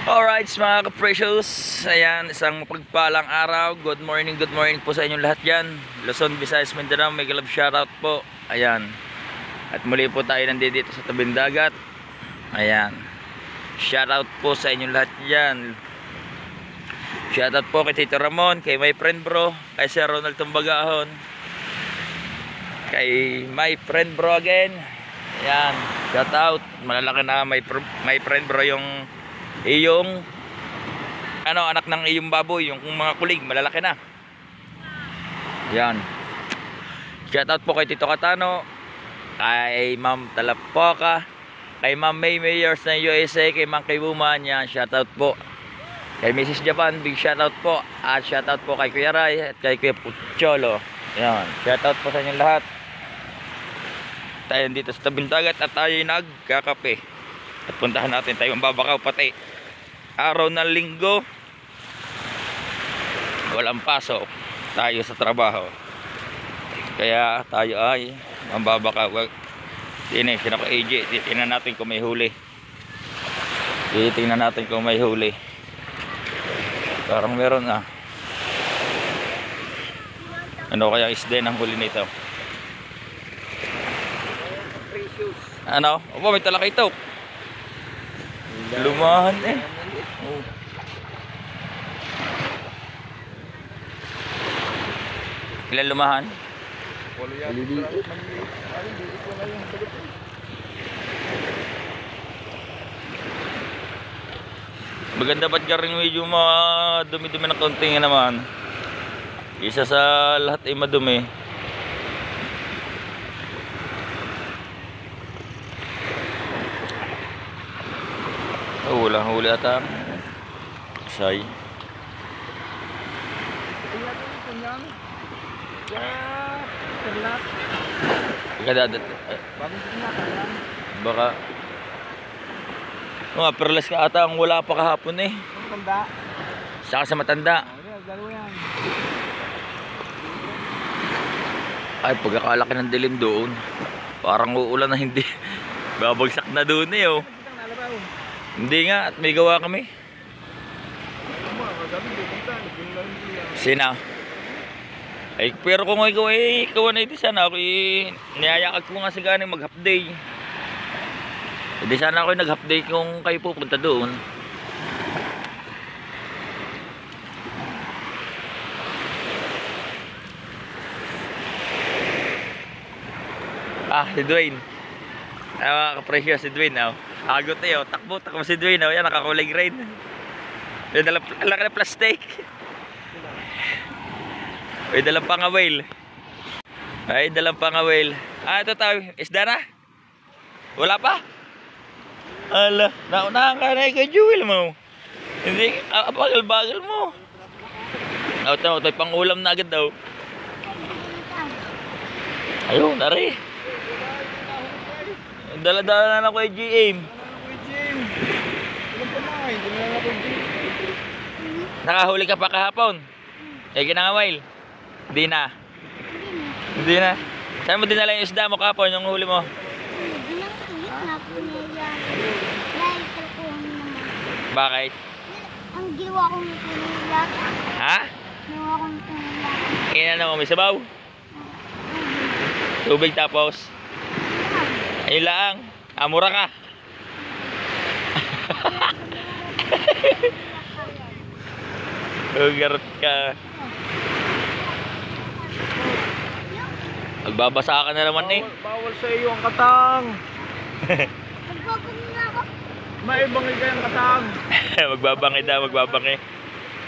Alright mga ka-precious, ayan, isang mapagpalang araw. Good morning po sa inyong lahat dyan. Luzon, Visayas, Mindanao, may galab shoutout po. Ayan, at muli po tayo nandito sa tabing dagat. Ayan, shoutout po sa inyong lahat dyan. Shoutout po kay Tito Ramon, kay my friend bro, kay Sir Ronald Tumbagahon, kay my friend bro again. Ayan, shoutout. Malalaki na my friend bro yung anak ng iyong baboy, yung mga kulig malalaki na. Yan. Shoutout po kay Tito Katano, kay Ma'am Talapoka, kay Ma'am May Mayors ng USA, kay Ma'am Kay Woman. Yan, shoutout po. Kay Mrs. Japan, big shoutout po. At shoutout po kay Kuya Ray at kay Kuya Pucholo. Yan, shoutout po sa inyong lahat. Tayo dito sa tabing dagat at tayo nagkakape. At puntahan natin tayo Babakaw pati. Araw ng linggo, walang pasok, tayo sa trabaho, kaya tayo ay Babakaw. Titingnan ka AJ, titingnan natin kung may huli. Titingnan natin kung may huli. Parang meron na. Ano kaya isda ng huli nito? Ano? Opo, may talakay ito. Lumahan eh. Oh. Ilan lumahan? Maganda ba't ka rin medyo dumi-dumi ng kaunting naman. Isa sa lahat ay madumi. Oh, walang huli ata. Say. Baka mga perlas ka ata ang wala pa kahapon eh. Matanda. Saka sa matanda. Ay, pagkakalaki ng dilim doon, parang uulan na hindi. Babagsak na doon eh oh. Hindi nga, at may gawa kami. Sina? Ay, pero kung ikaw ay ikaw na ito sana ako niyayakag ko nga sa ganing mag half day. Hindi sana ako nag half day kung kayo pupunta doon. Si Dwayne. Mga ka-precious, si Dwayne oh. Agot eh oh, takbo si Dwayne oh. Yan, nakakulay green. May dalang laki na plastic. May dalang pangawil. Ay, dalang pangawil. Ito tayo, isda na? Wala pa? Ala, naunahan ka na kay Jewel mo. Hindi, bagal-bagal mo. Ito, pang-ulam na agad daw. Ayun, nari. Dala-dala na kay GM. Nakahuli ka pa kahapon? Ginangawil? Hindi na. Hindi na. Saan mo dinala yung isda mo kahapon, yung huli mo? Bakit? Ang ginawa kong pinulak. Ha? Ginawa kong pinulak. Kailan mo, may sabaw? Tubig tapos? Ayun lang. Mura ka. Ugarot ka. Magbabasa ka na naman eh. Bawal sa iyo ang katang. Magbabangi na ako. Maibangay ka yung katang. Magbabangi daw, magbabangi.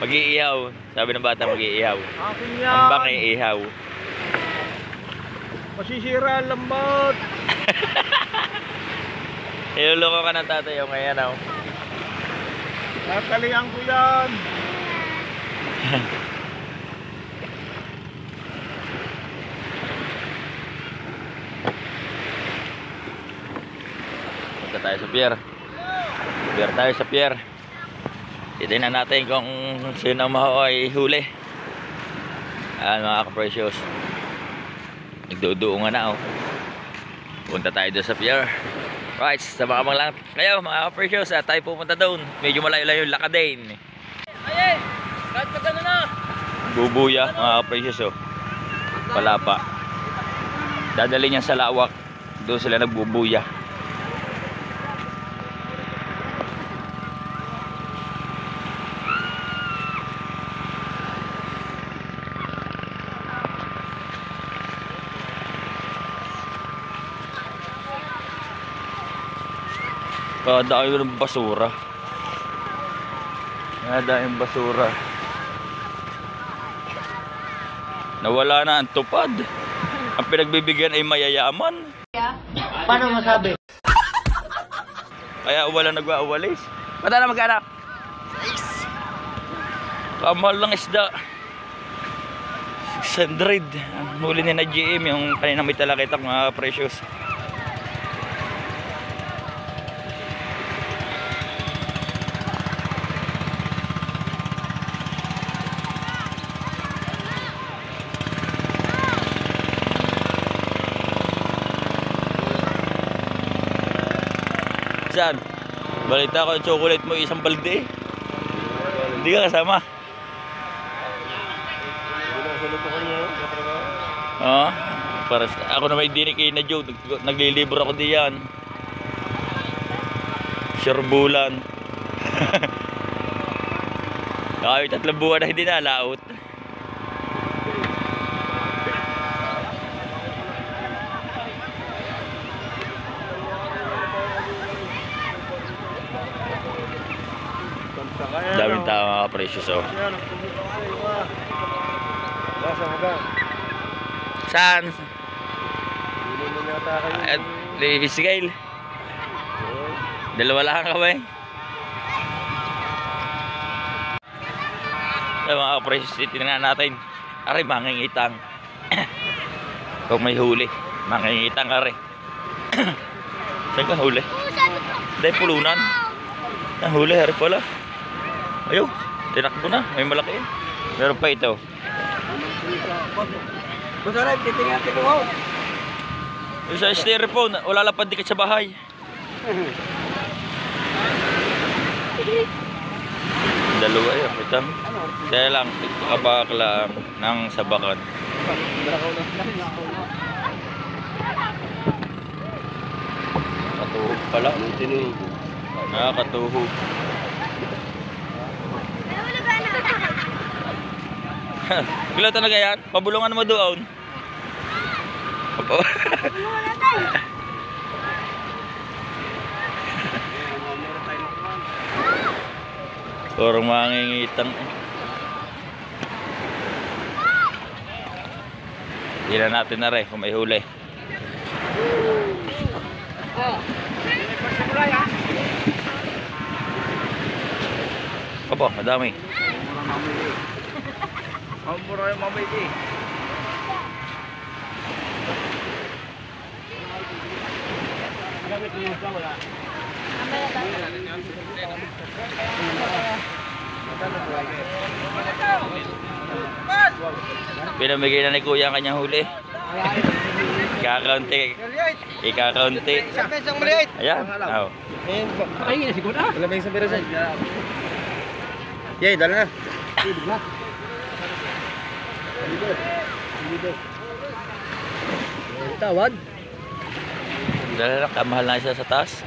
Mag-iihaw. Sabi ng bata, mag-iihaw. Akin yan. Ang bangi, ihaw. Masisira ang lambat. Iluloko ka ng tatay yung ngayon oh. Natalihan ko yan. Punta tayo sa pier. Pier tayo sa pier. Titignan natin kung sino ang ay huli. Mga ka-precious. Nagduduungan na oh. Punta tayo doon sa pier. Right, sabang-abang lang kayo mga ka-precious at tayo pupunta doon. Medyo malayo-layo yung Lakadain. Ay, kahit pa gano'n na. Bubuya mga ka-precious oh. Palapa. Dadali niya sa lawak. Doon sila nagbubuya. Kada kayo ng basura. Kada yung basura. Nawala na ang tupad. Ang pinagbibigyan ay mayayaman. Paano masabi? Kaya wala nag-aawalis. Mata na mag-anak. Kamahal ng isda. 600. Ang huli ni na GM yung kanina may talakita mga precious. Saan? Balita ko yung chocolate mo isang balde. Hindi ka kasama. Oo. Para ako na may dinig kay na Joe. Naglilibro ako diyan. Sherbulan. Kaya 3 buwan na hindi nalaot. Daming tao mga precious oh. Saan? At Levis Gail. Dalawa lang ka ba eh? Mga precious, titignan natin. Aray, mangingitang. Kung may huli, mangingitang aray. Saan ka huli? Dahil pulunan. Ang huli, aray pala. Ayaw, tinakbo na. May malaki yun. Meron pa ito. Masarap, titingnan ko. Yung sa styrofoam, wala lang pandikat sa bahay. Dalawa yun, itang. Kaya lang, kabakla ng sabakan. Katuhog pala. Nakakatuhog. Bila talaga yan? Pabulungan mo doon. Orang mangingitang. Hila natin na rin kung may huli. Aba, madami. Ang mura yung mamay di. Pinamigay na ni Kuya ang kanyang huli. Ikakaunti. Ikakaunti. Isang maliit. Ayan. Oh. Ay, nasigod na. Wala ba yung sabira sa? Yay, dala na. Tawad. Dala na, kamahal na siya sa taas.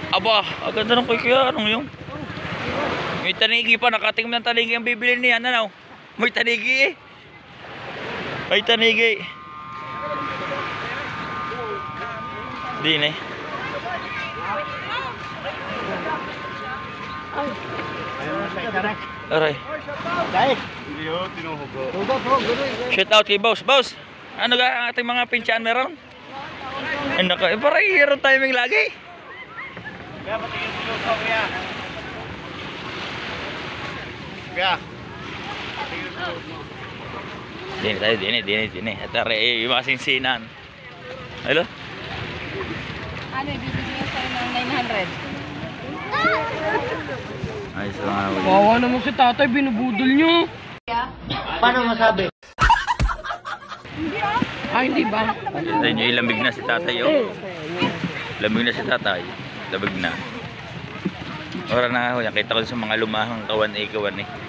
Aba, ang ganda ng kuya. Anong yung? May tanigi pa, nakatingin ng tanigi ang bibili niya. Ano? May tanigi eh. May tanigi. Din eh. Aray. Shout out kay boss. Boss, ano ga ang ating mga pinsyan meron? Ano ka? Parang hero timing lagi. Kaya patingin sa lupa, kaya. Kaya. Dini tayo, dini. At aray, yung mga sinsinan. Hello? Ano, ibibigyan sa'yo ng 900? Ay, salamat. Kawawa naman si tatay, binubudol nyo. Paano masabi? Ah, hindi ba? Tignan nyo, ilamig na si tatay, oh. Lamig na si tatay. Lamig na. Ora na ako yan. Kita ko sa mga lumahang kawan eh.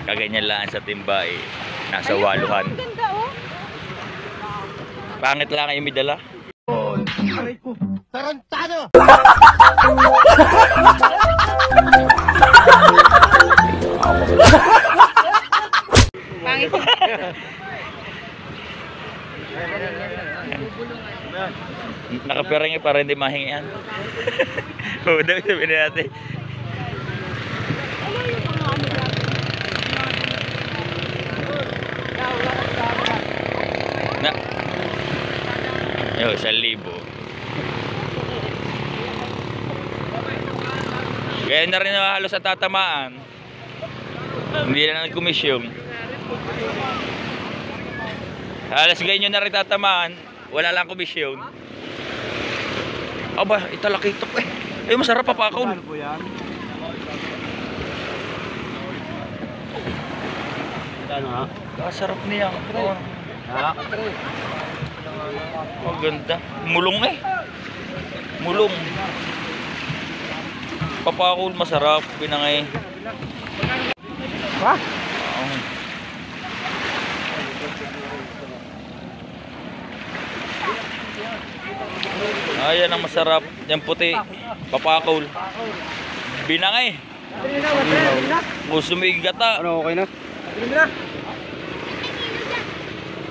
Kaganyan lang sa timba eh. Nasa waluhan. Ang ganda, oh. Pangit lang kayo may dala. Tarantado! Pangit. Nakaperang eh para hindi mahingian. Oo daw sabihin natin. Na. Yo, 1,000. Kaya na rin halos sa tatamaan. Hindi na nagkomisyon. Halos ganyan na rin tatamaan. Wala lang komisyon. Aba, italakitok eh. Eh, masarap papakaw. Ano po yan? Ano ha? Kasarap niya. Ha? Maganda. Mulong eh. Mulong. Papakul masarap. Pinangay. Ha? Ayan ang masarap. Yan puti. Papakul. Binangay. Gusto mo yung gata. Ano, okay na? Tingin na!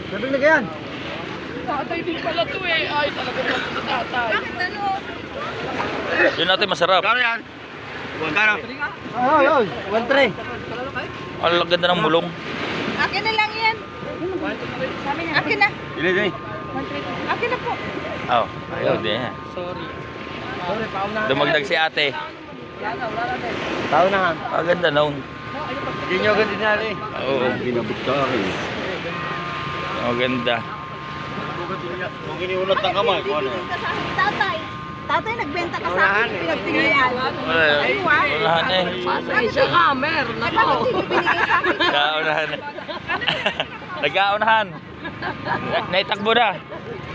Nabing na yan! Tatay din pala to eh. Ay, talaga pala sa tatay. Bakit ano? Yun natin masarap. Kano yan? Kano? Oo, yun. 1-3. Ang ganda ng mulong. Akin na lang yan. Akin na. Dili. Akin na po. Oh, ayaw din. Sorry, pauna. Dumagdag si ate. Tao na nga. Ang ganda noon. Hindi nyo agad dinali. Oo. Binabot ka akin. Ang ganda. Kung iniunot ng kamay, kung ano? Tatay. Tatay, nagbenta ka sa Unahan akin. eh. Pinagtingilan. Unahan eh. Pasensya ka, meron ako. Binigay sa akin. Nagkaunahan. Nagkaunahan. Naitakbo na.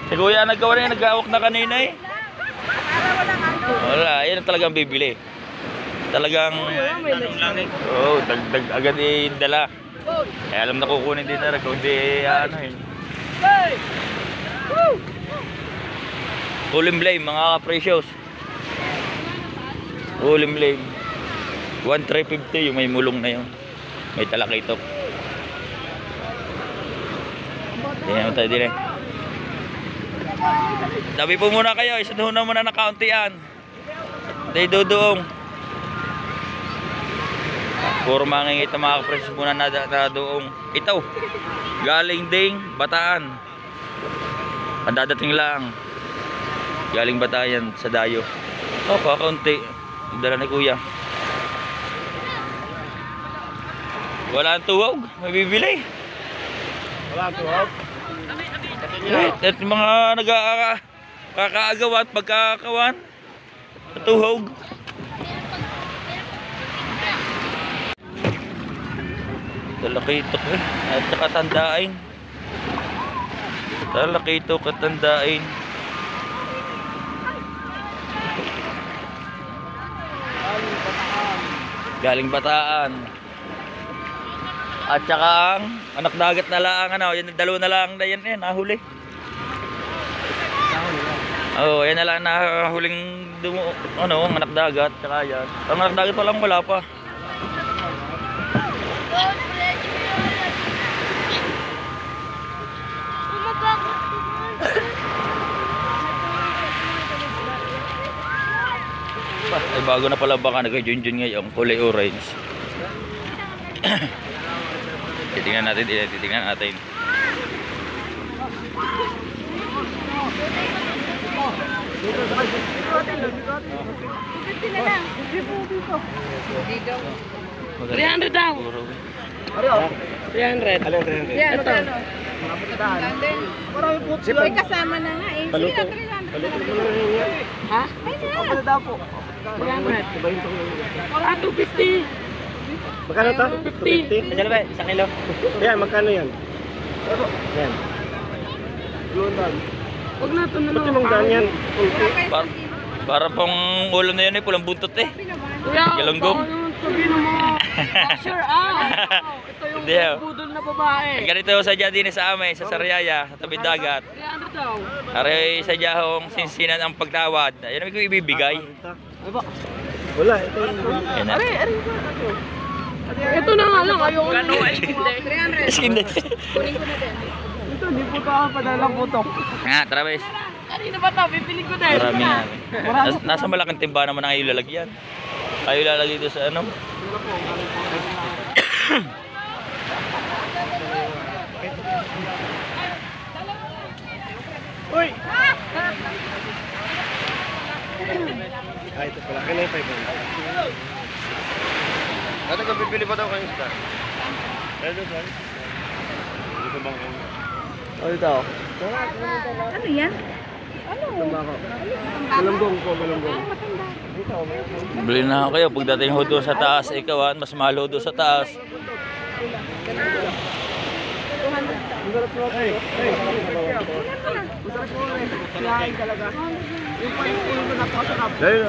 Si kuya nagkawa na yun, nag-awak na kanina eh. Para walang ano. Wala, yun ang talagang bibili. Talagang, oh, dagdag agad eh dala. Kaya alam na kukunin din na kung di ano eh. Ulim blame mga ka-precious. Ulim blame. 1,350 yung may mulong na yun. May talakitok. Yan tayo din eh. Tabi po muna kayo, isaduhon na muna na kauntian. Tayo dodoong. Puro mangingit na mga ka-precious muna na doong. Ito, galing ding Bataan. Ang dadating lang. Galing Batayan sa Dayo. Oh, kakaunti. Dala ni kuya. Wala ang tuwag. May bibili. Wala ang tuhog. At mga nagkakaagawan at pagkakawan. Tuhog. Talakitok eh. At saka tandain. Talakitok at tandain. Galing Bataan. At saka ang anak dagat na lang ano, yan dalawa na lang na yan nahuli. Oh, yan na lang nahuling ano, anak dagat saka yan. Ang anak dagat pa lang wala pa. Ay bago na pala baka nag-junjun ngayon kulay orange. Titingnan natin, titingnan natin. Dito na lang. Dito. 300 daw. 300. Alin 300? Yan, Ito. magkano? Marami po sila. May kasama na nga eh. Sige na, 300. Ha? Ay na. Ano daw po? 300. 250. Magkano to? 250. Magkano ba? 1 kilo? Yan, magkano yan? Yan. 200. Huwag na ito na Ba't lang. limang daan yan? Para pong ulam na yun eh, pulang buntot eh. Kuya, Galunggong. baka naman sabihin ng mga basher, ito yung Hindi, oh. budol na babae. Ganito sa din sa amin, sa Sariaya, sa tabing dagat. 300 daw. Aray sa diyahong sinsinan ang pagtawad. Yan ang ko ibibigay. Wala, ito yung... Yan na. Ito na nga lang, ayaw ko. Gano ay? 300. Hindi. Ito, hindi po ka padalang putok. Nga, tara bes. Kanina ba ito? Pipiling ko din. Marami na. Nasa malaking timba naman ang ilalagyan. Ayaw ilalagay dito sa ano. Uy! Ay, ito pala. Kaya na yung 500. Dati ka bibili pa daw kayo isda. Kaya doon, sir. Dito bang kayo? O, dito. Ano yan? Tumbako. Malambong po, malambong. Bili na ako kayo. Pagdating ho doon sa taas, ikaw ha, mas mahal ho doon sa taas. Hey, hey. Dahil,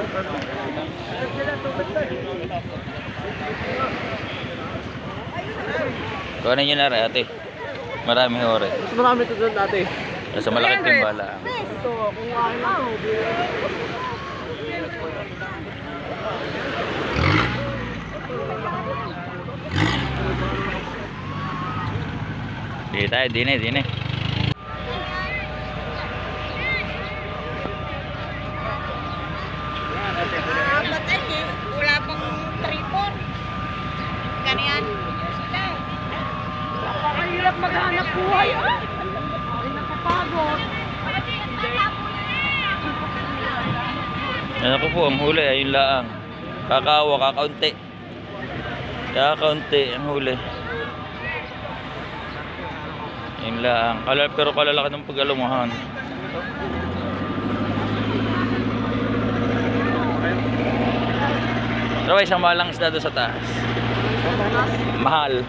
Kuhanin nyo na rin ate. Marami ho rin. mas marami ito doon dati. Nasa malaking timbala. Ito, kung kain na ako. Di tayo, dine. Patay eh. Wala pang 3-4. Ganyan. Napakahirap maghanap buhay. Ay, napapagod. Ano ko po, ang huli, ayun laang. Kakawa, kakaunti. Kakaunti ang huli. Ayun laang. Pero kalalaki ng pag-alumahan. Pero isang malang isda doon sa taas. Mahal.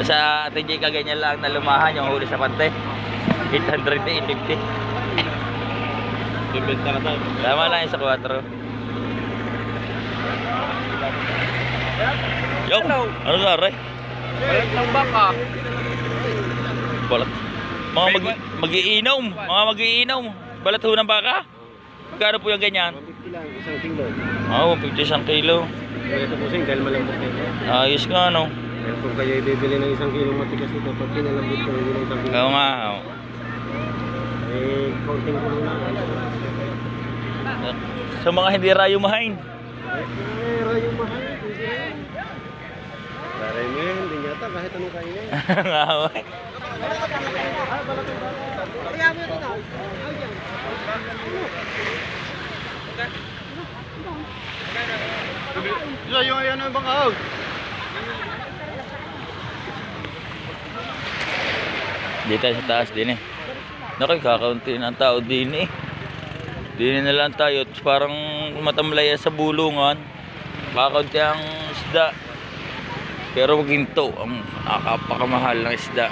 Sa TJ kaganyan lang na lumahan yung huli sa pante. 800 to 850. Bibenta na tayo. Tama lang yung sa 4. Yo, ano nga rin? Balat ng baka. Balat. Mga mag-iinom. Balat ho ng baka. Magkano po yung ganyan? 150 lang, isang kilo. Oo, 50 isang kilo. Ito po sing dahil malambot na ito. Ayos nga no. Pero kung kayo bibili ng isang kilo matigas ito, pag pinalambot ko hindi ng isang kilo. Oo nga. Oo. Eh, counting ko lang. Sa mga hindi rayo mahain. Rayo mahal. Rayo mo yan, hindi yata kahit anong kainin. Nga ho. So, yung ano yung bangkaog? Dito sa taas din eh. Naku, kakaunti ng tao din eh. Dinin na lang tayo. Parang matamlay sa bulungan. Kakaunti ang isda. Pero ginto ang nakapakamahal ng isda.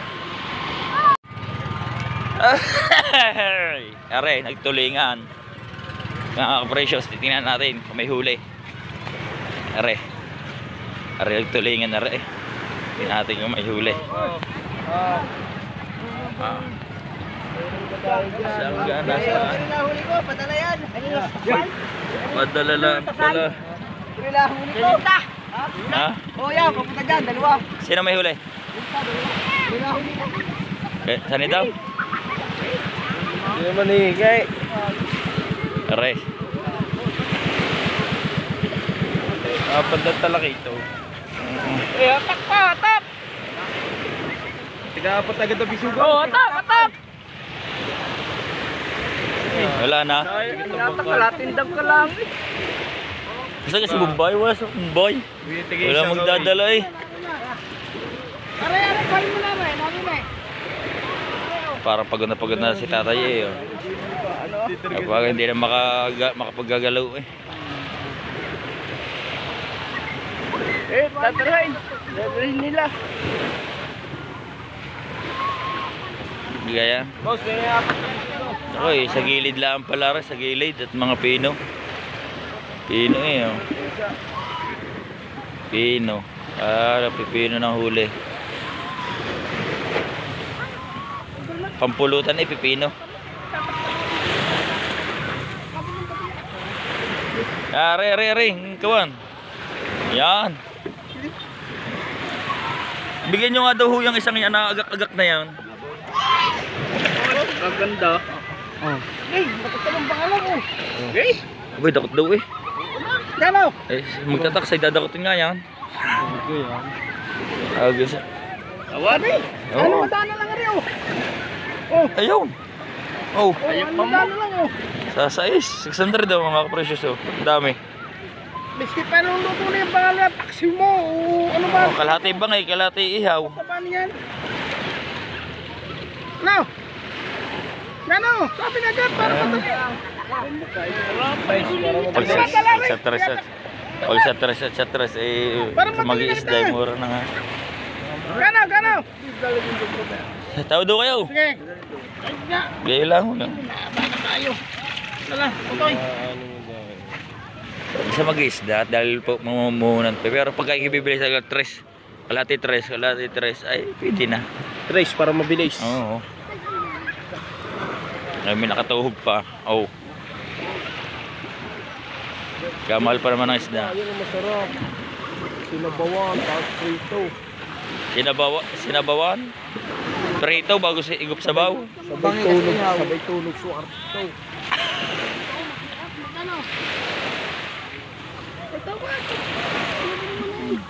Are, nagtulingan. Mga kaprecious, titingnan natin kung may huli. Are, nagtulingan na rin. Tingnan natin kung may huli. Saan gana sa... Huli ko, padala yan. Padala lang pala. Huli ko. Ha? O yan, papunta dyan, dalawa. Sino may huli? Saan daw? Hindi naman hihigay. Are. Pandan talaga ito. Atak pa, atak! Tiga-apat agad na bisugo. Atak! Wala na. Atak ka, latindam ka lang. Gusto kasi Bombay, wala sa Bombay. Wala magdadala eh. Aray, kain mo na rin. Ano na eh? Parang pagod na si tatay eh. Oh. Kapag hindi na makapaggagalaw eh. Dadalhin nila. Gaya. Boss, may apat na dito. Ako eh, sa gilid lang pala rin, sa gilid at mga pino. Pino eh, oh. Pino. Pipino ng huli. Pampulutan eh, pipino. Re, kawan. Yan. Bigyan nyo nga daw ho yung isang yan na agak-agak na yan. Maganda. Hey, nakasabang pangalan mo. Okay? Abay, dakot daw eh. Gano? Eh, magtataksay, dadakotin nga yan. Agos. Awan. Ano, madana lang rin oh. Oh. Ayun. Oh. Ayun, madana lang oh. Sa 6, 600 daw mga kapresyos oh. Dami. Miski pa nung luto na yung pangalan, taksi mo o ano ba? Oh, kalahati bangay, kalahati ihaw. Paano yan? Ano? Gano? Sabi na dyan, para matali. Pag sa tres, eh, mag-iisda yung mura na nga. Gano? Tao daw kayo. Sige. Ay, nga. Gaya lang. Baka tayo. Tala, tutoy. Isa mag-iisda dahil po mamumuhunan pa. Pero pagka ibibili sa tres, kalahati tres, ay pwede na. Trace para mabilis. Oo. Ay, may nakatuhog pa. Oh. Kamahal pa naman ang isda. Ayun ang masarap. Sinabawan, tapos prito. Sinabawan? Prito bago igup sabaw. Sabay tulog suwarto.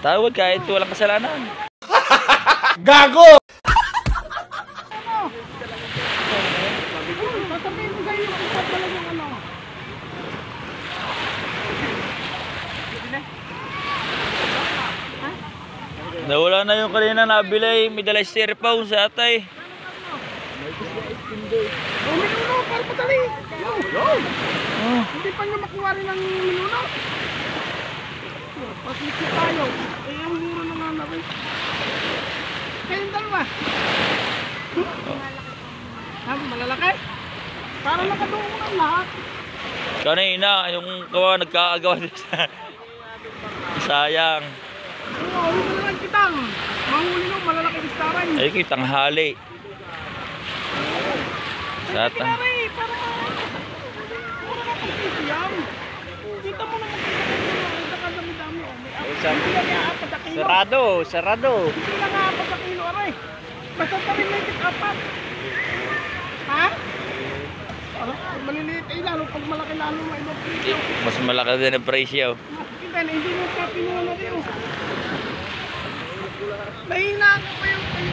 Tawag kahit walang kasalanan. Gago! Sasabihin ko kayo kung saan pala yung ano. Nawala na yung kanina nabili. May dalay styrofoam sa atay. Minuno, para patali. Hindi pa nyo makuha rin ang minuno. Paslikit tayo. Eh, ang mura na nga na rin. Kayong dalawa. Malalaki? Para nakadoon mo ng lahat. Kanina, yung kawa nagkaagawa din sa... Sayang. Oo, huwag mo na lang kitang. Mahuli nyo, malalaki istaran. Ay, kayo tanghali. Sata. Pare, para makapagpipiyam. Kita mo naman kita ka dami-dami. Hindi lang nga 4 kilo. Sarado. Hindi lang nga 4 kilo, aray. Basta tarin na yung 4. Ha? Maliliit eh, lalo pag malaki lalo may ibang kilo. Mas malaki din ang presyo. Kita na, hindi mo pa pinuha na rin. Mahina ako pa yung